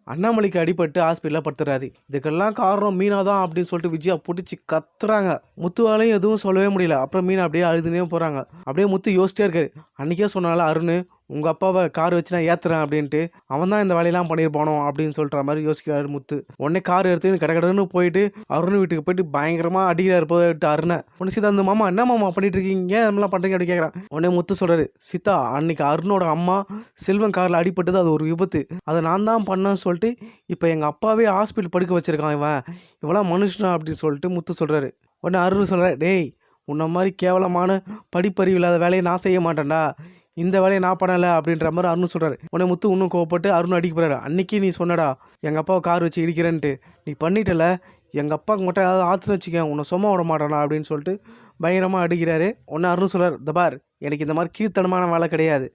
அண்ணாமலைக்கு அடிபட்டு ஹாஸ்பிட்டலில் படுத்துறாரு. இதுக்கெல்லாம் காரணம் மீனா தான் அப்படின்னு சொல்லிட்டு விஜயா பிடிச்சி கத்துறாங்க. முத்துவாலையும் எதுவும் சொல்லவே முடியல. அப்புறம் மீனா அப்படியே அழுதுனே போகிறாங்க. அப்படியே முத்து யோசிச்சிட்டே இருக்காரு. அன்றைக்கே சொன்னால அருண் உங்கள் அப்பாவை கார் வச்சு நான் ஏற்றுறேன் அப்படின்ட்டு அவன் தான் இந்த வேலையெல்லாம் பண்ணியிருப்பானோ அப்படின்னு சொல்கிற மாதிரி யோசிக்கிறாரு முத்து. உடனே கார் எடுத்து கடகடன்னு போயிட்டு அருண் வீட்டுக்கு போயிட்டு பயங்கரமாக அடிக்கிறாரு போயிட்டு அருணை. உடனே சீதா அந்த மாமா என்ன மாமா பண்ணிட்டு இருக்கீங்க அதெல்லாம் பண்ணுறீங்க அப்படி கேட்குறான். உடனே முத்து சொல்கிறாரு, சீதா அன்னைக்கு அருணோட அம்மா செல்வன் காரில் அடிபட்டது அது ஒரு விபத்து, அதை நான் தான் பண்ணேன்னு சொல்லிட்டு இப்போ எங்கள் அப்பாவே ஹாஸ்பிட்டல் படுக்க வச்சிருக்கான் இவெல்லாம் மனுஷனா அப்படின்னு சொல்லிட்டு முத்து சொல்கிறாரு. உடனே அருண் சொல்கிறார், டேய் உன்ன மாதிரி கேவலமான படிப்பறிவு இல்லாத வேலையை நான் செய்ய மாட்டேன்டா, இந்த வேலையை நான் பண்ணலை அப்படின்ற மாதிரி அருண் சொல்கிறாரு. உடனே முத்து இன்னும் கோவப்பட்டு அருண் அடிக்க போகிறாரு. அன்னைக்கு நீ சொன்னடா எங்கள் அப்பாவை கார் வச்சு இடிக்கிறேன்ட்டு, நீ பண்ணிட்டல எங்கள் அப்பாவுக்கு மட்டும் ஏதாவது ஆற்றுன்னு வச்சுக்கேன் உன்னை சும்மா விட மாட்டானா அப்படின்னு சொல்லிட்டு பயங்கரமாக அடிக்கிறாரு. உடனே அருண் சொல்கிறார், தபார் எனக்கு இந்த மாதிரி கீழ்த்தனமான வேலை கிடையாது,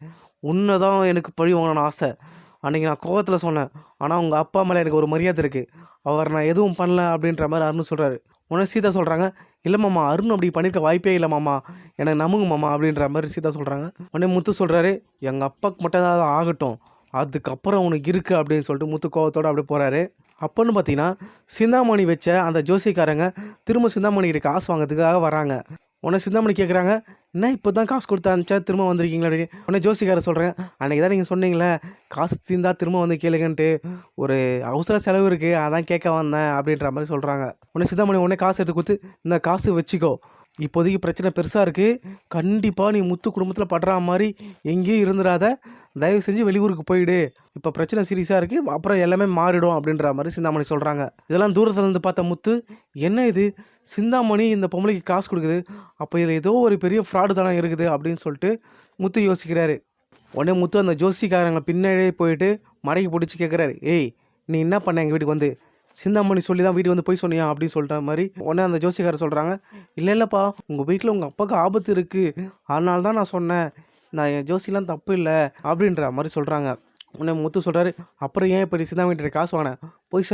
உன்னை தான் எனக்கு பழி வாங்கணும்னு ஆசை. அன்றைக்கி நான் கோவத்தில் சொன்னேன், ஆனால் உங்கள் அப்பா மேலே எனக்கு ஒரு மரியாதை இருக்குது, அவர் நான் எதுவும் பண்ணல அப்படின்ற மாதிரி அருண் சொல்கிறாரு. உடனே சீதா சொல்கிறாங்க, இல்லை மாமா அருண் அப்படி பண்ணியிருக்க வாய்ப்பே இல்லை மாமா, எனக்கு நம்புங்க மாமா அப்படின்ற மாதிரி சீதா சொல்கிறாங்க. உடனே முத்து சொல்கிறாரு, எங்கள் அப்பாவுக்கு மட்டும் ஏதாவது ஆகட்டும் அதுக்கப்புறம் உனக்கு இருக்குது அப்படின்னு சொல்லிட்டு முத்து கோவத்தோடு அப்படியே போகிறாரு. அப்போன்னு பார்த்தீங்கன்னா சிந்தாமணி வச்ச அந்த ஜோசிக்காரங்க திரும்ப சிந்தாமணிக்கிட்ட காசு வாங்கிறதுக்காக வராங்க. உடனே சிந்தாமணி கேட்குறாங்க, என்ன இப்போ தான் காசு கொடுத்து அனுப்பிச்சா திரும்ப வந்திருக்கீங்களா அப்படின்னு. உடனே ஜோசிக்காரர் சொல்கிறேன், அன்றைக்கி தான் நீங்கள் சொன்னீங்களே காசு தீர்ந்தா திரும்ப வந்து கேளுங்கன்ட்டு, ஒரு அவசர செலவு இருக்குது அதான் கேட்க வந்தேன் அப்படின்ற மாதிரி சொல்கிறாங்க. உடனே சிந்தாமணி உடனே காசு எடுத்து கொடுத்து, இந்த காசு வச்சுக்கோ, இப்போதைக்கு பிரச்சனை பெருசாக இருக்குது, கண்டிப்பாக நீ முத்து குடும்பத்தில் படுற மாதிரி எங்கேயும் இருந்துடாத, தயவு செஞ்சு வெளியூருக்கு போயிடு, இப்போ பிரச்சனை சீரியஸாக இருக்குது, அப்புறம் எல்லாமே மாறிடும் அப்படின்ற மாதிரி சிந்தாமணி சொல்கிறாங்க. இதெல்லாம் தூரத்துலேருந்து பார்த்த முத்து, என்ன இது சிந்தாமணி இந்த பொம்பளைக்கு காசு கொடுக்குது, அப்போ இதில் ஏதோ ஒரு பெரிய ஃப்ராடு தானே இருக்குது அப்படின்னு சொல்லிட்டு முத்து யோசிக்கிறாரு. உடனே முத்து அந்த ஜோசிக்காரங்க பின்னாடியே போயிட்டு மடக்கி பிடிச்சி கேட்குறாரு, ஏய் நீ என்ன பண்ண எங்கள் வீட்டுக்கு வந்து, சிந்தாமணி சொல்லி தான் வீட்டுக்கு வந்து போய் சொன்னியா அப்படின்னு சொல்கிற மாதிரி. உடனே அந்த ஜோசிக்காரர் சொல்கிறாங்க, இல்லைப்பா உங்கள் வீட்டில் உங்கள் அப்பாவுக்கு ஆபத்து இருக்குது, அதனால தான் நான் சொன்னேன், நான் என் ஜோசிலாம் தப்பு இல்லை அப்படின்ற மாதிரி சொல்கிறாங்க. உடனே முத்து சொல்கிறாரு, அப்புறம் ஏன் இப்போ சிந்தாமணிகிட்ட காசு வாங்கினேன், பொய்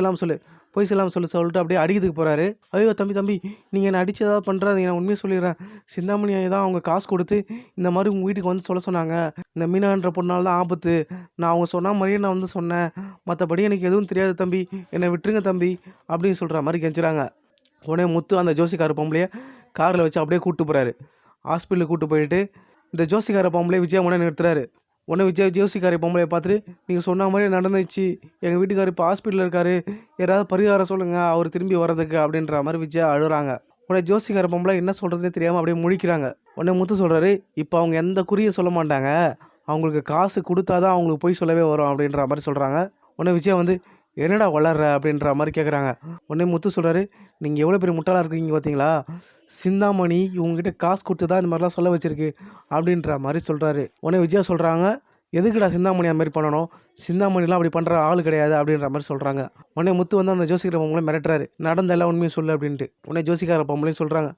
சொல்லாமல் சொல்லிட்டு அப்படியே அடிக்கிறதுக்கு போகிறாரு. ஐயோ தம்பி நீங்கள் என்னை அடித்து ஏதாவது பண்ணுறாதீங்க, நான் உண்மையை சொல்லிடுறேன், சிந்தாமணி தான் அவங்க காசு கொடுத்து இந்த மாதிரி உங்கள் வீட்டுக்கு வந்து சொல்ல சொன்னாங்க, இந்த மீனான்ற பொண்ணால் தான் ஆபத்து, நான் அவங்க சொன்ன மாதிரியே நான் வந்து சொன்னேன், மற்றபடி எனக்கு எதுவும் தெரியாது தம்பி, என்னை விட்டுருங்க தம்பி அப்படின்னு சொல்கிற மாதிரி கெஞ்சுறாங்க. உடனே முத்து அந்த ஜோசிக்கார பொம்பளையை காரில் வச்சு அப்படியே கூப்பிட்டு போகிறாரு. ஹாஸ்பிட்டலுக்கு கூப்பிட்டு போயிட்டு இந்த ஜோசிக்கார பொம்பளையை விஜயா முன்னே நிறுத்துறாரு. உடனே ஜோசிக்காரி பொம்பளையை பார்த்துட்டு, நீங்கள் சொன்ன மாதிரி நடந்துச்சு, எங்கள் வீட்டுக்கார் இப்போ ஹாஸ்பிட்டலில் இருக்கார், யாராவது பரிகாரம் சொல்லுங்கள் அவர் திரும்பி வர்றதுக்கு அப்படின்ற மாதிரி விஜயா அழுகிறாங்க. உடனே ஜோசிக்கார பொம்பளை என்ன சொல்கிறதுனே தெரியாமல் அப்படியே முழிக்கிறாங்க. உடனே முத்து சொல்கிறாரு, இப்போ அவங்க எந்த குறியை சொல்ல மாட்டாங்க, அவங்களுக்கு காசு கொடுத்தா தான் அவங்களுக்கு போய் சொல்லவே வரும் அப்படின்ற மாதிரி சொல்கிறாங்க. உடனே விஜயா வந்து, என்னடா வளர்ற அப்படின்ற மாதிரி கேட்குறாங்க. உடனே முத்து சொல்கிறாரு, நீங்கள் எவ்வளோ பெரிய முட்டாளாக இருக்கீங்க பார்த்தீங்களா, சிந்தாமணி இவங்ககிட்ட காசு கொடுத்து தான் இந்த மாதிரிலாம் சொல்ல வச்சிருக்கு அப்படின்ற மாதிரி சொல்கிறாரு. உடனே விஜயா சொல்கிறாங்க, எதுக்குடா சிந்தாமணி அது மாதிரி பண்ணணும், சிந்தாமணிலாம் அப்படி பண்ணுற ஆள் கிடையாது அப்படின்ற மாதிரி சொல்கிறாங்க. உடனே முத்து வந்து அந்த ஜோசிக்கார பொம்பளையும் மிரட்டுறாரு, நடந்த எல்லாம் உண்மையை சொல்லு அப்படின்ட்டு. உடனே ஜோசிக்கார பொம்பளையும் சொல்கிறாங்க,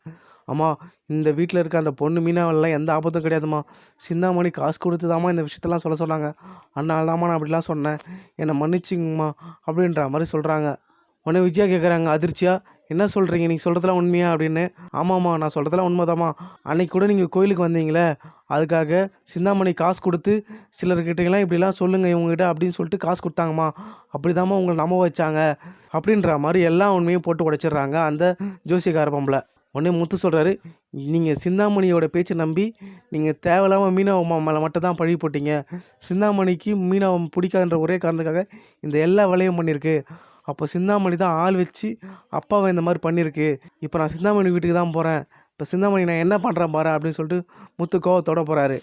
அம்மா இந்த வீட்டில் இருக்க அந்த பொண்ணு மீனாவெல்லாம் எந்த ஆபத்தும் கிடையாதும்மா, சிந்தாமணி காசு கொடுத்து தாம்மா இந்த விஷயத்தெல்லாம் சொல்ல சொன்னாங்க, அதனால தாம்மா நான் அப்படிலாம் சொன்னேன், என்னை மன்னிச்சிங்கம்மா அப்படின்ற மாதிரி சொல்கிறாங்க. உடனே விஜயா கேட்குறாங்க அதிர்ச்சியாக, என்ன சொல்கிறீங்க நீங்கள் சொல்கிறதுலாம் உண்மையா அப்படின்னு. ஆமாம்மா நான் சொல்கிறதுலாம் உண்மைதாம்மா, அன்றைக்கி கூட நீங்கள் கோயிலுக்கு வந்தீங்களே அதுக்காக சிந்தாமணி காசு கொடுத்து சிலர்கிட்டலாம் இப்படிலாம் சொல்லுங்கள் இவங்ககிட்ட அப்படின்னு சொல்லிட்டு காசு கொடுத்தாங்கம்மா, அப்படி தாம்மா உங்களை நம்ப வச்சாங்க அப்படின்ற மாதிரி எல்லா உண்மையும் போட்டு உடைச்சிடுறாங்க அந்த ஜோசிக்கார பொம்பளை. உடனே முத்து சொல்கிறாரு, நீங்கள் சிந்தாமணியோட பேச்சை நம்பி நீங்கள் தேவையில்லாமல் மீனவ மேலே மட்டும் தான் பழி போட்டீங்க, சிந்தாமணிக்கு மீனவம் பிடிக்காதுன்ற ஒரே காரணத்துக்காக இந்த எல்லா வேலையும் பண்ணியிருக்கு, அப்போ சிந்தாமணி தான் ஆள் வச்சு அப்பாவை இந்த மாதிரி பண்ணியிருக்கு, இப்போ நான் சிந்தாமணி வீட்டுக்கு தான் போகிறேன், இப்போ சிந்தாமணி நான் என்ன பண்ணுறேன் பாரு அப்படின்னு சொல்லிட்டு முத்து கோவத்தோட போகிறாரு.